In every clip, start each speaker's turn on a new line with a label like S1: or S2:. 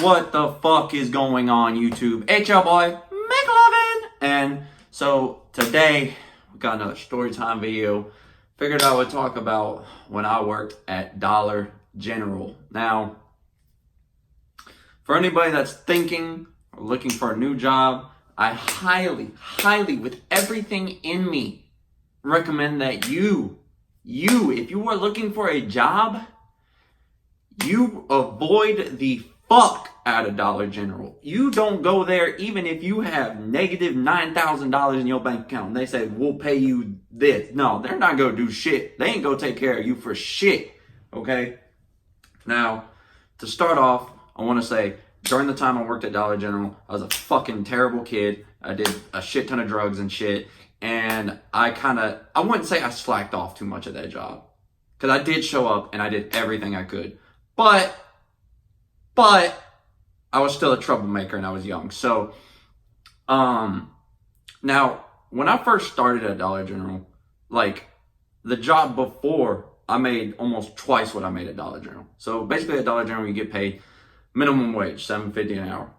S1: What the fuck is going on, YouTube? It's your boy, McLovin. And so today, we got another story time video. Figured I would talk about when I worked at Dollar General. Now, for anybody that's thinking or looking for a new job, I highly, with everything in me, recommend that you, if you are looking for a job, you avoid the fuck out of Dollar General. You don't go there even if you have negative $9,000 in your bank account and they say, we'll pay you this. No, they're not going to do shit. They ain't going to take care of you for shit. Okay? Now, to start off, I want to say, during the time I worked at Dollar General, I was a fucking terrible kid. I did a shit ton of drugs and shit. And I wouldn't say I slacked off too much at that job. Because I did show up and I did everything I could. But I was still a troublemaker and I was young. So, now, when I first started at Dollar General, like, the job before, I made almost twice what I made at Dollar General. So, basically at Dollar General, you get paid minimum wage, $7.50 an hour.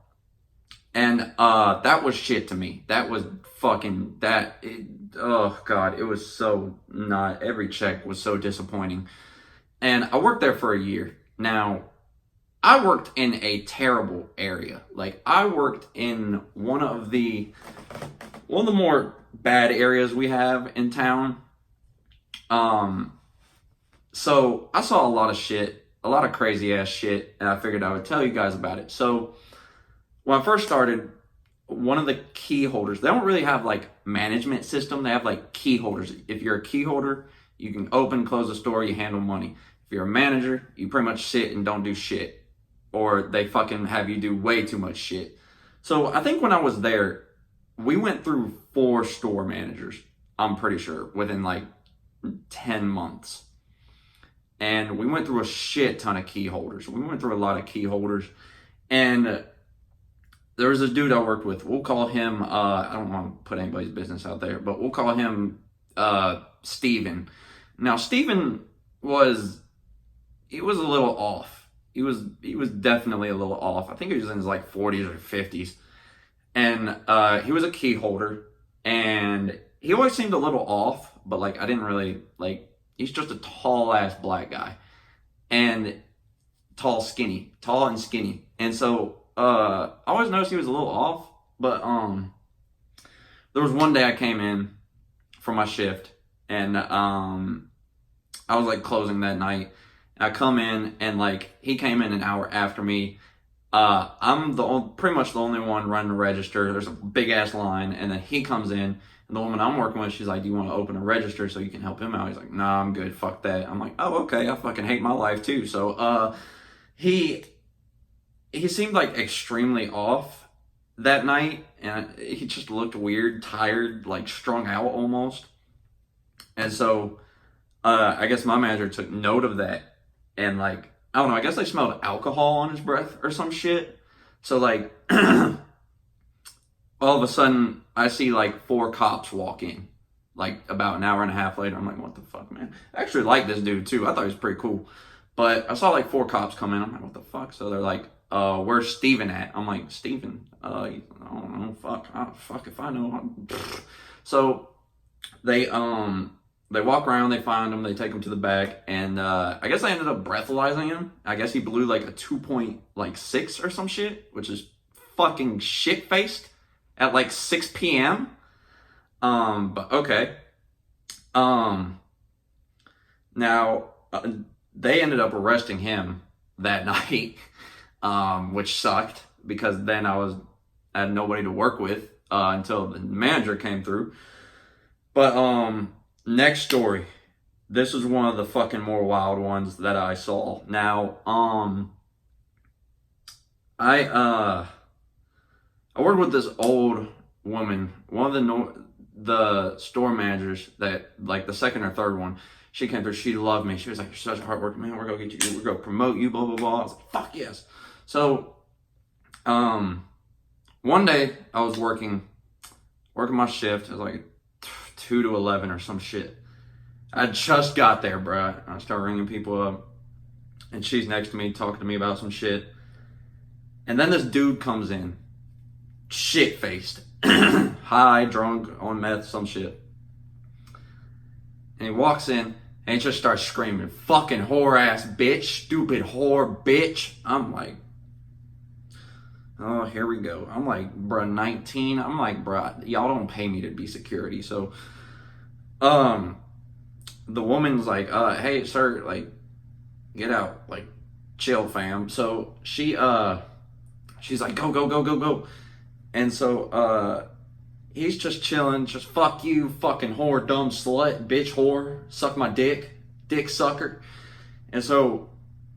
S1: And, that was shit to me. That was fucking, oh God, it was so not, every check was so disappointing. And I worked there for a year. Now, I worked in a terrible area. Like, I worked in one of the more bad areas we have in town. So I saw a lot of shit, a lot of crazy ass shit, and I figured I would tell you guys about it. So when I first started, one of the key holders, they don't really have like management system. They have like key holders. If you're a key holder, you can open, close the store, you handle money. If you're a manager, you pretty much sit and don't do shit. Or they fucking have you do way too much shit. So I think when I was there, we went through 4 store managers, I'm pretty sure, within like 10 months. And we went through a shit ton of key holders. We went through a lot of key holders. And there was this dude I worked with. We'll call him, I don't want to put anybody's business out there, but we'll call him Steven. Now, Steven was a little off. He was definitely a little off. I think he was in his like 40s or 50s. And he was a key holder. And he always seemed a little off, but like I didn't really like, he's just a tall ass black guy. And tall and skinny. And so I always noticed he was a little off, but there was one day I came in for my shift and I was like closing that night. I come in and like he came in an hour after me. I'm pretty much the only one running the register. There's a big ass line, and then he comes in, and the woman I'm working with, she's like, "Do you want to open a register so you can help him out?" He's like, "Nah, I'm good. Fuck that." I'm like, "Oh, okay. I fucking hate my life too." So he seemed like extremely off that night, and he just looked weird, tired, like strung out almost. And so I guess my manager took note of that. And like, I don't know, I guess they smelled alcohol on his breath or some shit. So like, all of a sudden, I see like 4 cops walk in. Like about an hour and a half later, I'm like, what the fuck, man? I actually like this dude too. I thought he was pretty cool. But I saw like 4 cops come in. I'm like, what the fuck? So they're like, where's Steven at? I'm like, Steven? I don't know, fuck if I know. So they walk around, they find him, they take him to the back, and I guess they ended up breathalyzing him. I guess he blew like a 2.6 or some shit, which is fucking shit-faced at like 6 p.m. But okay. Now, they ended up arresting him that night, which sucked, because then I had nobody to work with until the manager came through. But, next story. This is one of the fucking more wild ones that I saw. Now, I worked with this old woman, one of the store managers that, like the second or third one, she came through, she loved me. She was like, "You're such a hard worker, man. We're gonna get you, we're gonna promote you, blah, blah, blah." I was like, fuck yes. So, one day I was working my shift. It was like 2 to 11 or some shit. I just got there, bro. I started ringing people up, and she's next to me talking to me about some shit. And then this dude comes in, shit-faced, high, drunk, on meth, some shit. And he walks in, and he just starts screaming, fucking whore-ass bitch, stupid whore bitch. I'm like, oh, here we go. I'm like, bruh, 19. I'm like, bruh, y'all don't pay me to be security. So, the woman's like, hey, sir, like, get out, like, chill, fam. So she's like, go, go, go, go, go. And so, he's just chilling, just fuck you, fucking whore, dumb slut, bitch whore, suck my dick sucker. And so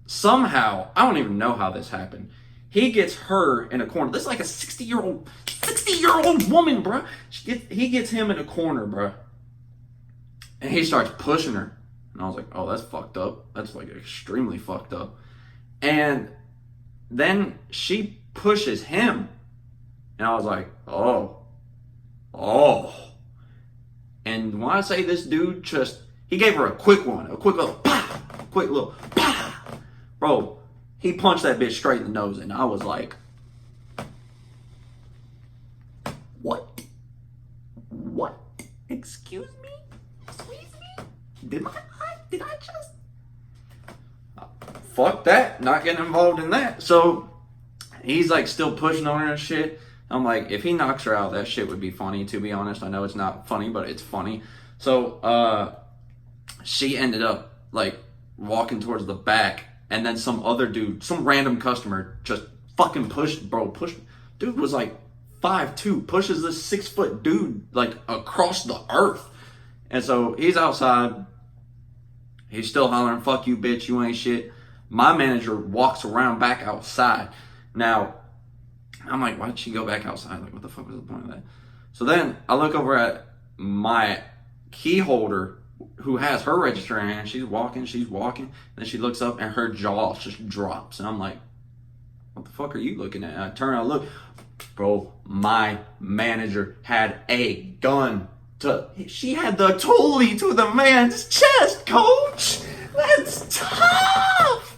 S1: somehow, I don't even know how this happened, he gets her in a corner. This is like a 60-year-old woman, bruh. He gets him in a corner, bruh. And he starts pushing her. And I was like, oh, that's fucked up. That's like extremely fucked up. And then she pushes him. And I was like, oh. And when I say this dude he gave her a quick one, a quick little pow, quick little pow. Bro, he punched that bitch straight in the nose, and I was like, what? Excuse me? Did I just? Fuck that, not getting involved in that. So, he's like still pushing on her and shit. I'm like, if he knocks her out, that shit would be funny, to be honest. I know it's not funny, but it's funny. So, she ended up, like, walking towards the back, and then some other dude, some random customer, just fucking pushed. Dude was like 5'2", pushes this 6-foot dude, like, across the earth. And so, he's outside. He's still hollering, fuck you, bitch, you ain't shit. My manager walks around back outside. Now, I'm like, why did she go back outside? Like, what the fuck was the point of that? So then I look over at my key holder who has her register in hand. She's walking. Then she looks up and her jaw just drops. And I'm like, what the fuck are you looking at? And I turn and I look. Bro, my manager had a gun. She had the toolie to the man's chest, coach. That's tough.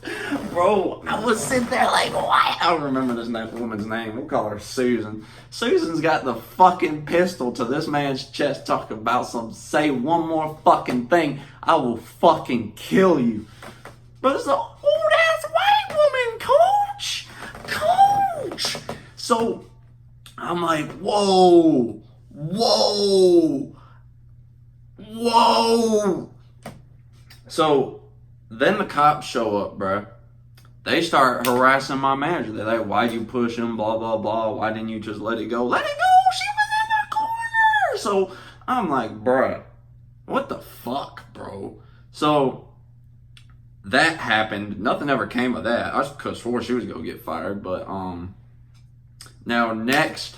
S1: Bro, I was sitting there like, why? I don't remember this woman's name. We'll call her Susan. Susan's got the fucking pistol to this man's chest talking about say one more fucking thing, I will fucking kill you. But it's an old-ass white woman, coach. So, I'm like, whoa. So, then the cops show up, bruh. They start harassing my manager. They're like, why'd you push him, blah, blah, blah. Why didn't you just let it go? Let it go! She was in the corner! So, I'm like, bruh, what the fuck, bro? So, that happened. Nothing ever came of that. I could have swore she was going to get fired. But, now, next,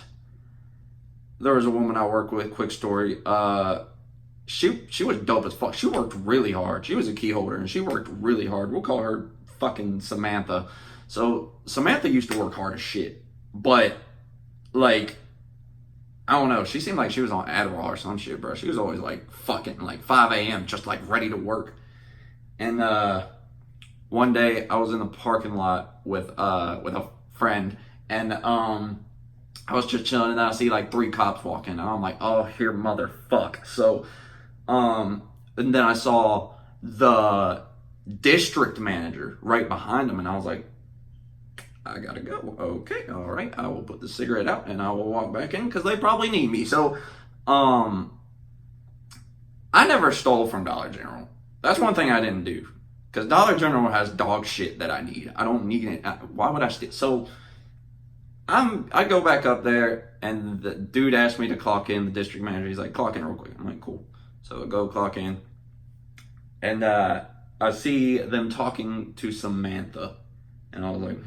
S1: there was a woman I work with, quick story. She was dope as fuck. She worked really hard. She was a key holder, and she worked really hard. We'll call her fucking Samantha. So, Samantha used to work hard as shit. But, like, I don't know. She seemed like she was on Adderall or some shit, bro. She was always, like, fucking, like, 5 a.m., just, like, ready to work. And, one day, I was in the parking lot with a friend, and, I was just chilling, and I see, like, 3 cops walking, and I'm like, oh, here, motherfuck. So, and then I saw the district manager right behind him, and I was like, I gotta go. Okay, all right. I will put the cigarette out, and I will walk back in, because they probably need me. So, I never stole from Dollar General. That's one thing I didn't do, because Dollar General has dog shit that I need. I don't need it. Why would I steal? So, I go back up there, and the dude asked me to clock in, the district manager. He's like, clock in real quick. I'm like, cool. So I go clock in, and I see them talking to Samantha, and I was like,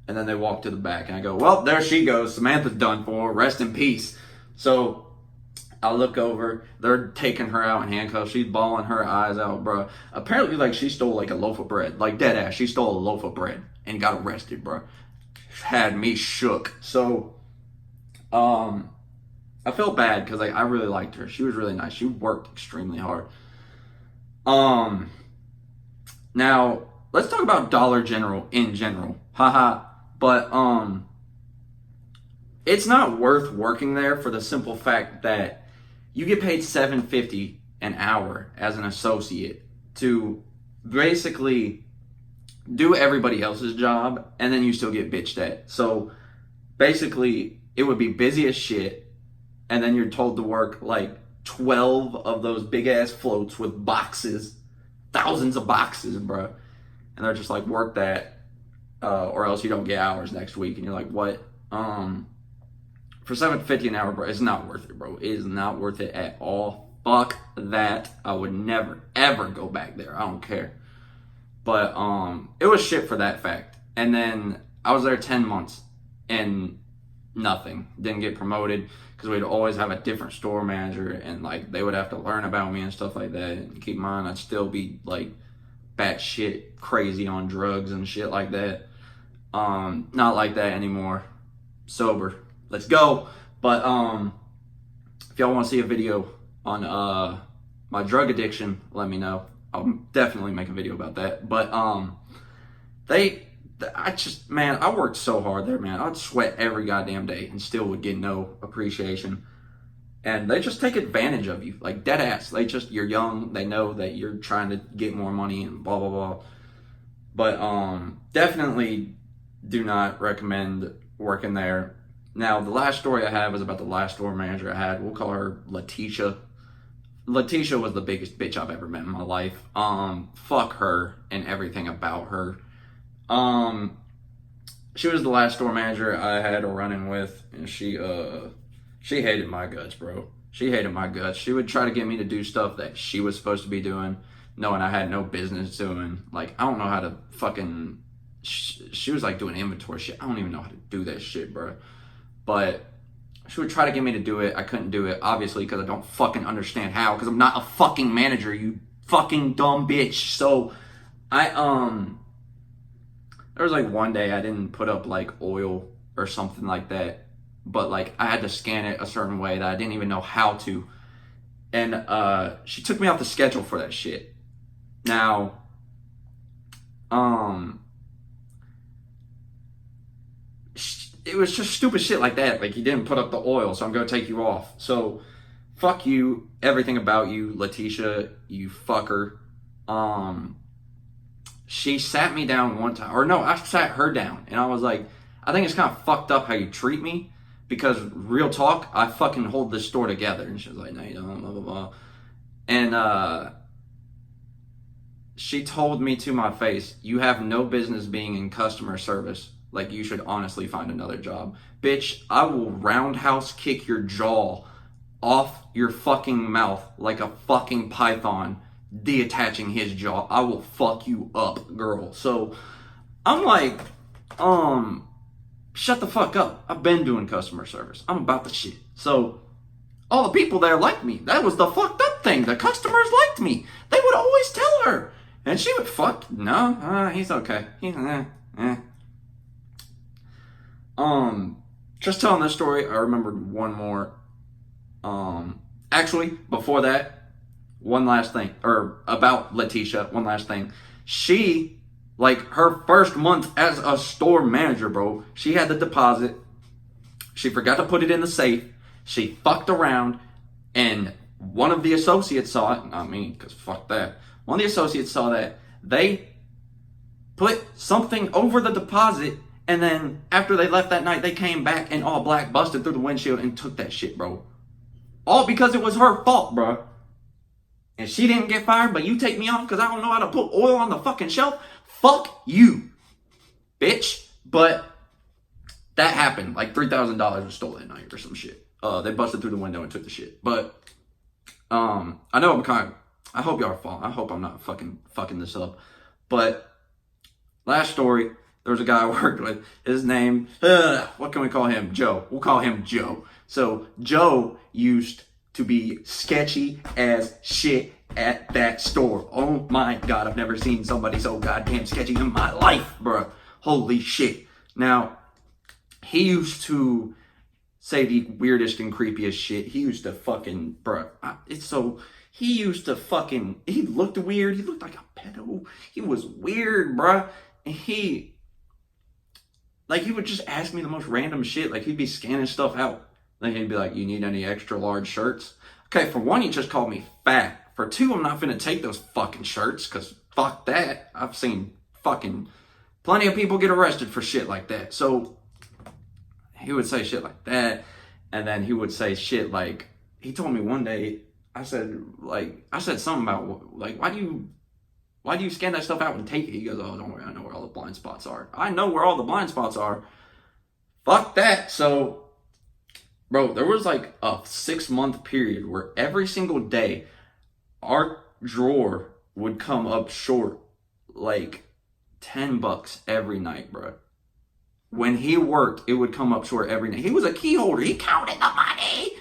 S1: And then they walk to the back, and I go, well, there she goes. Samantha's done for. Rest in peace. So I look over. They're taking her out in handcuffs. She's bawling her eyes out, bro. Apparently, like, she stole, like, a loaf of bread. Like, dead ass. She stole a loaf of bread and got arrested, bro. Had me shook. So, I felt bad because, like, I really liked her. She was really nice. She worked extremely hard. Now, let's talk about Dollar General in general. Haha. But it's not worth working there for the simple fact that you get paid $7.50 an hour as an associate to basically do everybody else's job, and then you still get bitched at. So basically, it would be busy as shit, and then you're told to work like 12 of those big ass floats with boxes, thousands of boxes, bro. And they're just like, work that, or else you don't get hours next week. And you're like, what? For $7.50 an hour, bro, it's not worth it, bro. It is not worth it at all. Fuck that. I would never, ever go back there. I don't care. But it was shit for that fact. And then I was there 10 months and nothing. Didn't get promoted because we'd always have a different store manager, and like they would have to learn about me and stuff like that. And keep in mind, I'd still be like batshit crazy on drugs and shit like that. Not like that anymore. Sober. Let's go. But if y'all want to see a video on my drug addiction, let me know. I'll definitely make a video about that. But I worked so hard there, man. I'd sweat every goddamn day and still would get no appreciation. And they just take advantage of you, like dead ass. You're young. They know that you're trying to get more money and blah blah blah. But definitely do not recommend working there. Now, the last story I have is about the last store manager I had. We'll call her Letitia. Letitia was the biggest bitch I've ever met in my life. Fuck her and everything about her. She was the last store manager I had a run-in with, and she hated my guts, bro. She hated my guts. She would try to get me to do stuff that she was supposed to be doing, knowing I had no business doing. Like, I don't know how to fucking... She was like doing inventory shit. I don't even know how to do that shit, bro. But she would try to get me to do it. I couldn't do it, obviously, because I don't fucking understand how, because I'm not a fucking manager, you fucking dumb bitch. So, there was like one day I didn't put up like oil or something like that, but like I had to scan it a certain way that I didn't even know how to. And she took me off the schedule for that shit. Now, it was just stupid shit like that. Like, you didn't put up the oil, so I'm going to take you off. So, fuck you, everything about you, Letitia, you fucker. She sat me down one time, or no, I sat her down, and I was like, I think it's kind of fucked up how you treat me, because real talk, I fucking hold this store together. And she was like, no, you don't, blah, blah, blah. And, she told me to my face, you have no business being in customer service. Like, you should honestly find another job. Bitch, I will roundhouse kick your jaw off your fucking mouth like a fucking python detaching his jaw. I will fuck you up, girl. So, I'm like, shut the fuck up. I've been doing customer service. I'm about the shit. So, all the people there liked me. That was the fucked up thing. The customers liked me. They would always tell her. And she would, he's okay. Just telling this story, I remembered one more. Actually, before that, one last thing, or about Letitia, one last thing. She, like, her first month as a store manager, bro, she had the deposit. She forgot to put it in the safe. She fucked around, and one of the associates saw it. Not me, because fuck that. One of the associates saw that. They put something over the deposit, and then after they left that night, they came back and all black, busted through the windshield and took that shit, bro. All because it was her fault, bro. And she didn't get fired, but you take me off because I don't know how to put oil on the fucking shelf? Fuck you, bitch. But that happened. Like, $3,000 was stolen that night or some shit. They busted through the window and took the shit. But I know I hope y'all are following. I hope I'm not fucking this up. But last story, there was a guy I worked with. His name, what can we call him? Joe. We'll call him Joe. So Joe used to be sketchy as shit at that store. Oh my God, I've never seen somebody so goddamn sketchy in my life, bruh. Holy shit. Now, he used to say the weirdest and creepiest shit. He used to fucking, bruh, he looked weird. He looked like a pedo. He was weird, bruh. And Like, he would just ask me the most random shit. Like, he'd be scanning stuff out. Then he'd be like, you need any extra large shirts? Okay, for one, he just called me fat. For two, I'm not finna take those fucking shirts, because fuck that. I've seen fucking plenty of people get arrested for shit like that. So, he would say shit like that. And then he would say shit like, he told me one day, I said something about, like, why do you scan that stuff out and take it? He goes, oh, don't worry, I know where all the blind spots are. I know where all the blind spots are. Fuck that. So, bro, there was like a 6-month period where every single day our drawer would come up short like $10 every night, bro. When he worked, it would come up short every night. He was a key holder. He counted the money.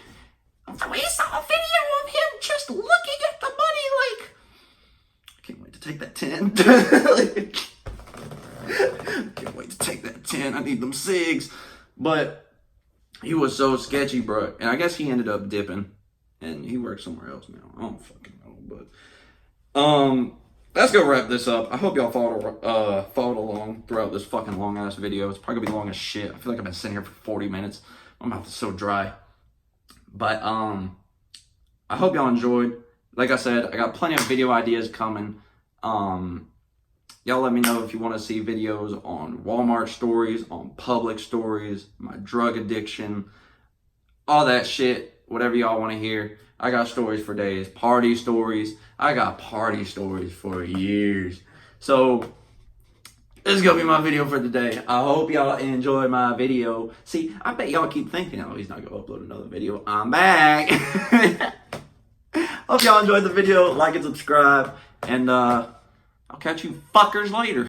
S1: We saw a video of him just looking at the money like, I can't wait to take that 10. Can't wait to take that 10. I need them cigs. But he was so sketchy, bro. And I guess he ended up dipping. And he works somewhere else now. I don't fucking know. But let's go wrap this up. I hope y'all followed along throughout this fucking long ass video. It's probably gonna be long as shit. I feel like I've been sitting here for 40 minutes. My mouth is so dry. But I hope y'all enjoyed. Like I said, I got plenty of video ideas coming. Y'all let me know if you want to see videos on Walmart stories, on Public stories, my drug addiction, all that shit, whatever y'all want to hear. I got stories for days, party stories. I got party stories for years. So, this is going to be my video for today. I hope y'all enjoy my video. See, I bet y'all keep thinking, oh, he's not going to upload another video. I'm back. Hope y'all enjoyed the video. Like and subscribe. And I'll catch you fuckers later.